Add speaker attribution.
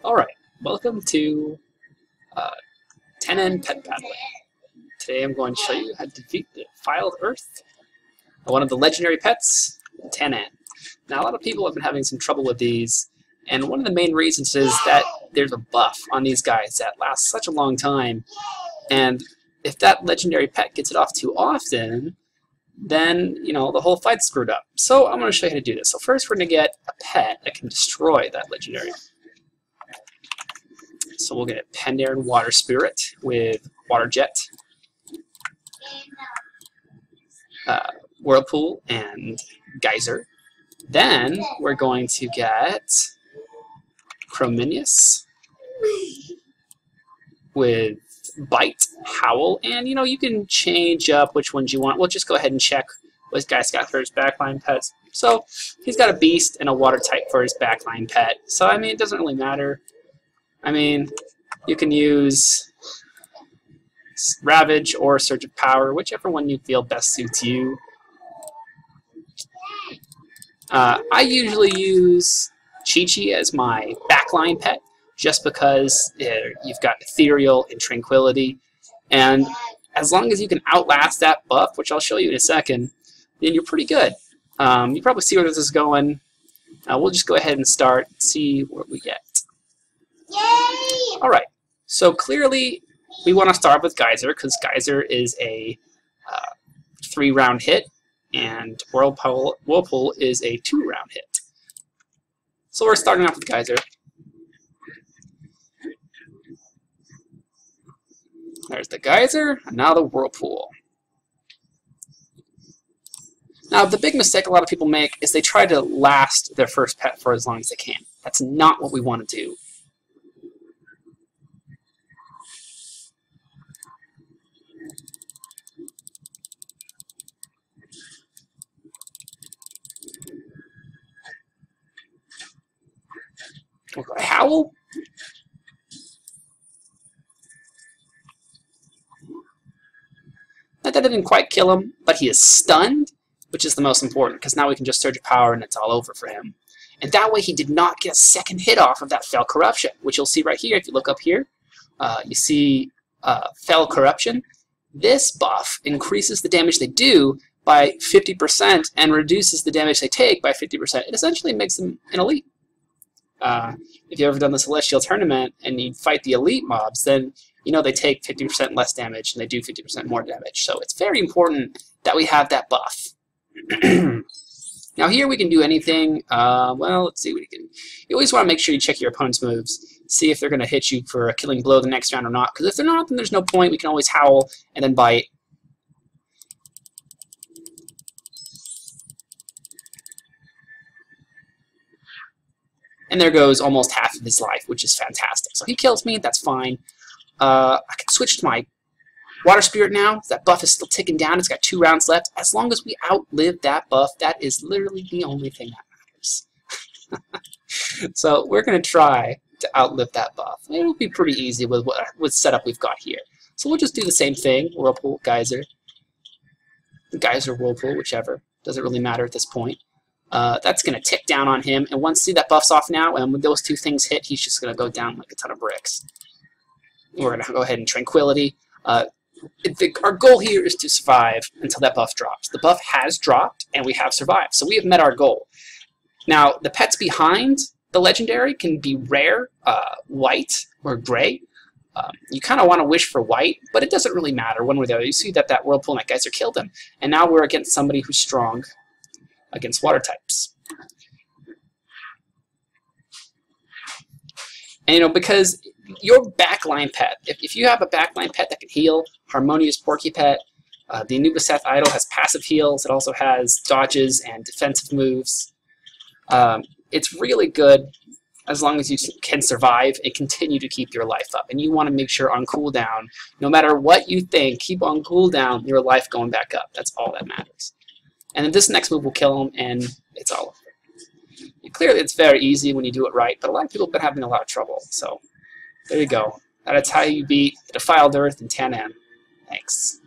Speaker 1: Alright, welcome to Tanaan Pet Battling. Today I'm going to show you how to defeat the Defiled Earth, one of the legendary pets, Tanaan. Now a lot of people have been having some trouble with these, and one of the main reasons is that there's a buff on these guys that lasts such a long time, and if that legendary pet gets it off too often, then, you know, the whole fight's screwed up. So I'm going to show you how to do this. So first we're going to get a pet that can destroy that legendary. So we'll get Tanaan Water Spirit with Water Jet, Whirlpool, and Geyser. Then we're going to get Chrominius with Bite, Howl, and you know, you can change up which ones you want. We'll just go ahead and check what this guy's got for his backline pets. So he's got a Beast and a Water type for his backline pet. So I mean, it doesn't really matter. I mean, you can use Ravage or Surge of Power, whichever one you feel best suits you. I usually use Chi-Chi as my backline pet, just because you've got Ethereal and Tranquility, and as long as you can outlast that buff, which I'll show you in a second, then you're pretty good. You probably see where this is going. We'll just go ahead and start and see what we get. Yay! Alright, so clearly we want to start with Geyser, because Geyser is a 3-round hit, and Whirlpool is a 2-round hit. So we're starting off with Geyser. There's the Geyser, and now the Whirlpool. Now, the big mistake a lot of people make is they try to last their first pet for as long as they can. That's not what we want to do. We'll go Howl. That didn't quite kill him, but he is stunned, which is the most important, because now we can just Surge of Power and it's all over for him. And that way he did not get a second hit off of that Fell Corruption, which you'll see right here. If you look up here, you see Fell Corruption. This buff increases the damage they do by 50% and reduces the damage they take by 50%. It essentially makes them an elite. If you've ever done the Celestial Tournament and you fight the elite mobs, then you know they take 50% less damage and they do 50% more damage. So it's very important that we have that buff. Now here we can do anything. Well, let's see what you can. You always want to make sure you check your opponent's moves, see if they're going to hit you for a killing blow the next round or not. Because if they're not, then there's no point. We can always Howl and then Bite. And there goes almost half of his life, which is fantastic. So he kills me, that's fine. I can switch to my Water Spirit now. That buff is still ticking down. It's got 2 rounds left. As long as we outlive that buff, that is literally the only thing that matters. So we're going to try to outlive that buff. It'll be pretty easy with what setup we've got here. So we'll just do the same thing. Whirlpool, Geyser. Geyser, Whirlpool, whichever. Doesn't really matter at this point. That's going to tick down on him, and once see that buff's off now, and when those 2 things hit, he's just going to go down like a ton of bricks. We're going to go ahead and Tranquility. Our goal here is to survive until that buff drops. The buff has dropped, and we have survived, so we have met our goal. Now, the pets behind the legendary can be rare, white, or gray. You kind of want to wish for white, but it doesn't really matter one way or the other. You see that Whirlpool and that Geyser killed him, and now we're against somebody who's strong against water types. And you know, because your backline pet, if you have a backline pet that can heal, Harmonious Porky Pet, the Anubiseth Idol has passive heals, it also has dodges and defensive moves. It's really good as long as you can survive and continue to keep your life up. And you want to make sure on cooldown, no matter what you think, keep on cooldown, your life going back up. That's all that matters. And then this next move will kill him, and it's all over. Clearly, it's very easy when you do it right, but a lot of people have been having a lot of trouble. So, there you go. That's how you beat the Defiled Earth in Tanaan. Thanks.